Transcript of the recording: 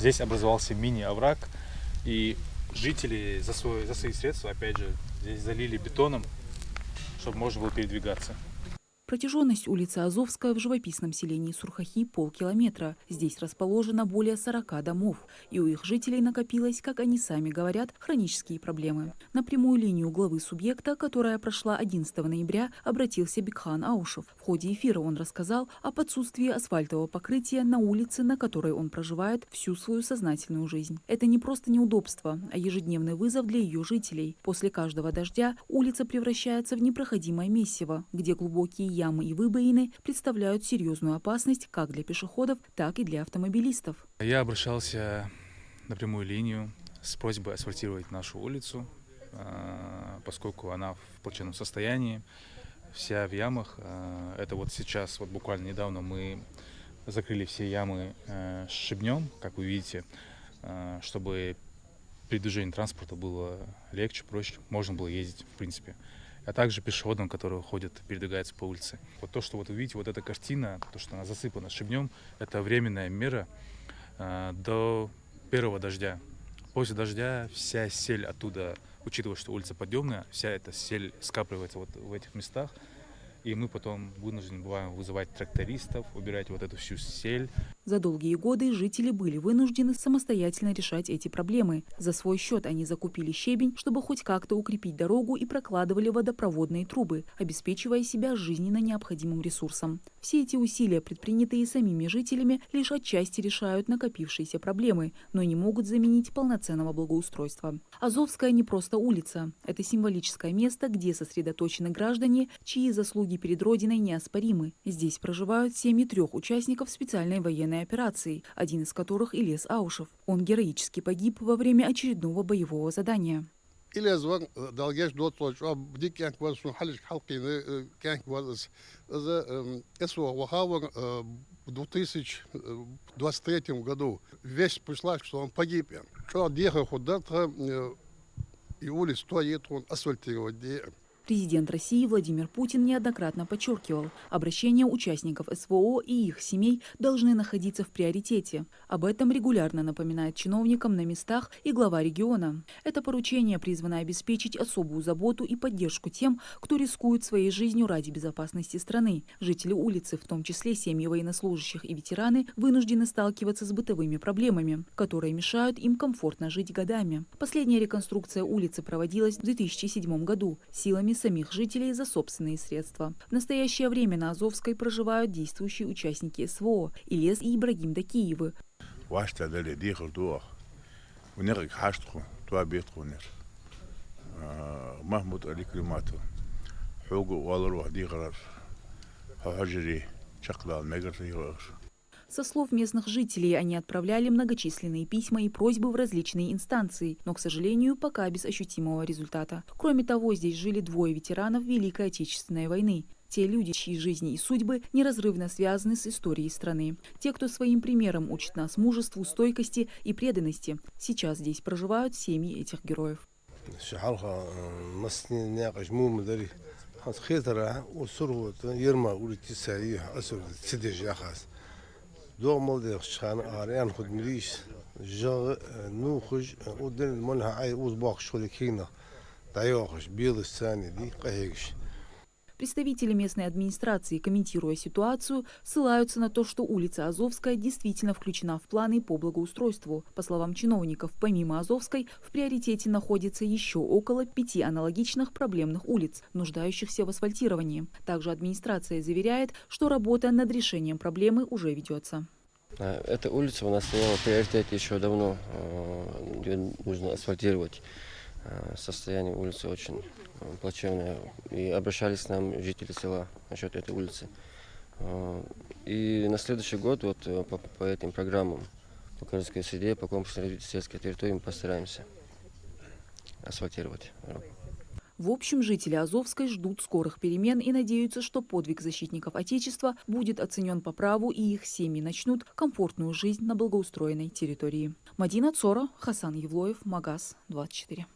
Здесь образовался мини-овраг, и жители за свои средства, опять же, здесь залили бетоном, чтобы можно было передвигаться. Протяженность улицы Азовская в живописном селении Сурхахи полкилометра. Здесь расположено более 40 домов, и у их жителей накопилось, как они сами говорят, хронические проблемы. На прямую линию главы субъекта, которая прошла 11 ноября, обратился Бекхан Аушев. В ходе эфира он рассказал об отсутствии асфальтового покрытия на улице, на которой он проживает всю свою сознательную жизнь. Это не просто неудобство, а ежедневный вызов для ее жителей. После каждого дождя улица превращается в непроходимое месиво, где глубокие ямы и выбоины представляют серьезную опасность как для пешеходов, так и для автомобилистов. Я обращался на прямую линию с просьбой асфальтировать нашу улицу, поскольку она в плачевном состоянии, вся в ямах. Это вот сейчас, вот буквально недавно мы закрыли все ямы щебнем, как вы видите, чтобы передвижение транспорта было легче, проще, можно было ездить в принципе. А также пешеходам, которые ходят, передвигаются по улице. Вот то, что вот вы видите, вот эта картина, то, что она засыпана щебнем, это временная мера до первого дождя. После дождя вся сель оттуда, учитывая, что улица подъемная, вся эта сель скапливается вот в этих местах. И мы потом вынуждены бываем вызывать трактористов, убирать вот эту всю сель. За долгие годы жители были вынуждены самостоятельно решать эти проблемы. За свой счет они закупили щебень, чтобы хоть как-то укрепить дорогу, и прокладывали водопроводные трубы, обеспечивая себя жизненно необходимым ресурсом. Все эти усилия, предпринятые самими жителями, лишь отчасти решают накопившиеся проблемы, но не могут заменить полноценного благоустройства. Азовская не просто улица. Это символическое место, где сосредоточены граждане, чьи заслуги перед Родиной неоспоримы. Здесь проживают семьи 3 участников специальной военной операции, один из которых Ильяс Аушев. Он героически погиб во время очередного боевого задания. В 2023 году весть пришла, что он погиб. Когда ехал куда-то, и улица стоит, он асфальтировать. Президент России Владимир Путин неоднократно подчеркивал, обращения участников СВО и их семей должны находиться в приоритете. Об этом регулярно напоминает чиновникам на местах и глава региона. Это поручение призвано обеспечить особую заботу и поддержку тем, кто рискует своей жизнью ради безопасности страны. Жители улицы, в том числе семьи военнослужащих и ветераны, вынуждены сталкиваться с бытовыми проблемами, которые мешают им комфортно жить годами. Последняя реконструкция улицы проводилась в 2007 году силами самих жителей за собственные средства. В настоящее время на Азовской проживают действующие участники СВО Ильяс и Ибрагим Дакиевы. Со слов местных жителей, они отправляли многочисленные письма и просьбы в различные инстанции, но, к сожалению, пока без ощутимого результата. Кроме того, здесь жили 2 ветеранов Великой Отечественной войны. Те люди, чьи жизни и судьбы неразрывно связаны с историей страны. Те, кто своим примером учит нас мужеству, стойкости и преданности. Сейчас здесь проживают семьи этих героев. دوغمل شان آریان خود میریش جا نوخج ودل منها أي وزباق شغل كينا دايوخش بيض الثاني دي قهيش. Представители местной администрации, комментируя ситуацию, ссылаются на то, что улица Азовская действительно включена в планы по благоустройству. По словам чиновников, помимо Азовской, в приоритете находится еще около 5 аналогичных проблемных улиц, нуждающихся в асфальтировании. Также администрация заверяет, что работа над решением проблемы уже ведется. Эта улица у нас стояла в приоритете еще давно. Ее нужно асфальтировать. Состояние улицы очень плачевное. И обращались к нам жители села насчет этой улицы. И на следующий год вот по этим программам по городской среде, по комплексной развитию сельской территории мы постараемся асфальтировать. В общем, жители Азовской ждут скорых перемен и надеются, что подвиг защитников Отечества будет оценен по праву, и их семьи начнут комфортную жизнь на благоустроенной территории. Мадина Цора, Хасан Евлоев, Магаз 24.